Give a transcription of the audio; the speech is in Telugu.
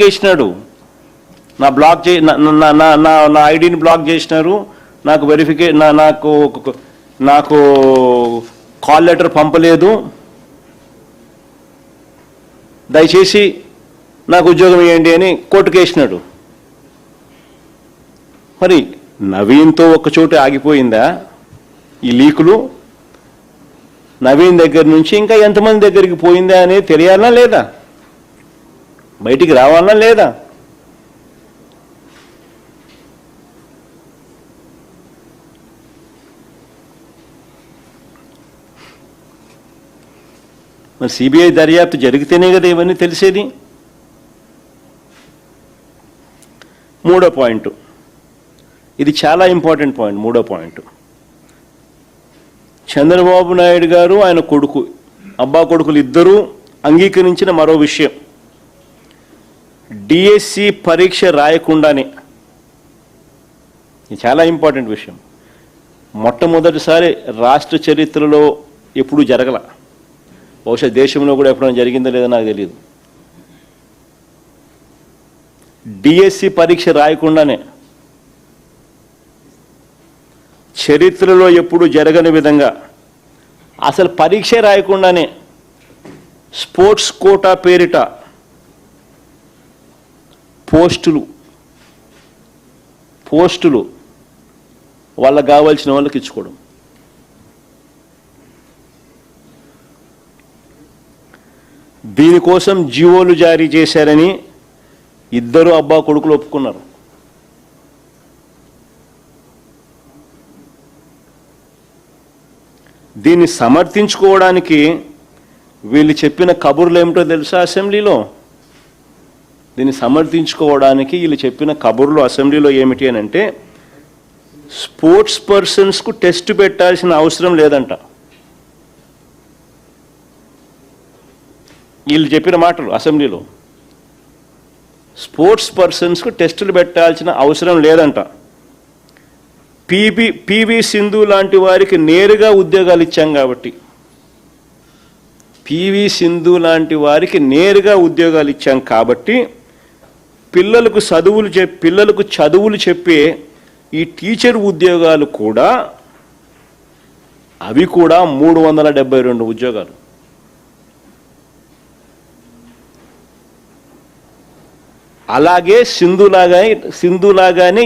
చేసినాడు, నా బ్లాక్ చే నా ఐడిని బ్లాక్ చేసినారు, నాకు నాకు కాల్ లెటర్ పంపలేదు, దయచేసి నాకు ఉద్యోగం ఇవ్వండి అని కోర్టుకు వేసినాడు. మరి నవీన్తో ఒక చోట ఆగిపోయిందా ఈ లీకులు? నవీన్ దగ్గర నుంచి ఇంకా ఎంతమంది దగ్గరికి పోయిందా అనేది తెలియాలా లేదా? బయటికి రావాలా లేదా? మరి సిబిఐ దర్యాప్తు జరిగితేనే కదా ఇవన్నీ తెలిసేది. మూడో పాయింట్, ఇది చాలా ఇంపార్టెంట్ పాయింట్. మూడో పాయింట్, చంద్రబాబు నాయుడు గారు ఆయన కొడుకు, అబ్బా కొడుకులు ఇద్దరూ అంగీకరించిన మరో విషయం, డిఎస్సి పరీక్ష రాయకుండానే, ఇది చాలా ఇంపార్టెంట్ విషయం, మొట్టమొదటిసారి రాష్ట్ర చరిత్రలో ఎప్పుడూ జరగల, బహుశా దేశంలో కూడా ఎప్పుడైనా జరిగిందో లేదో నాకు తెలియదు. డిఎస్సి పరీక్ష రాయకుండానే, చరిత్రలో ఎప్పుడు జరగని విధంగా, అసలు పరీక్ష రాయకుండానే స్పోర్ట్స్ కోటా పేరిట పోస్టులు వాళ్ళకు కావాల్సిన వాళ్ళకి ఇచ్చుకోవడం. దీనికోసం జీవోలు జారీ చేశారని ఇద్దరు అబ్బా కొడుకులు ఒప్పుకున్నారు. దీన్ని సమర్థించుకోవడానికి వీళ్ళు చెప్పిన కబుర్లు ఏమిటో తెలుసా అసెంబ్లీలో? దీన్ని సమర్థించుకోవడానికి వీళ్ళు చెప్పిన కబుర్లు అసెంబ్లీలో ఏమిటి అని అంటే, స్పోర్ట్స్ పర్సన్స్కు టెస్ట్ పెట్టాల్సిన అవసరం లేదంట. వీళ్ళు చెప్పిన మాటలు అసెంబ్లీలో, స్పోర్ట్స్ పర్సన్స్కు టెస్టులు పెట్టాల్సిన అవసరం లేదంట. పివి సింధు లాంటి వారికి నేరుగా ఉద్యోగాలు ఇచ్చాం కాబట్టి, పివి సింధు లాంటి వారికి నేరుగా ఉద్యోగాలు ఇచ్చాం కాబట్టి పిల్లలకు చదువులు చెప్పే ఈ టీచర్ ఉద్యోగాలు కూడా, అవి కూడా 372 ఉద్యోగాలు. అలాగే సింధులాగానే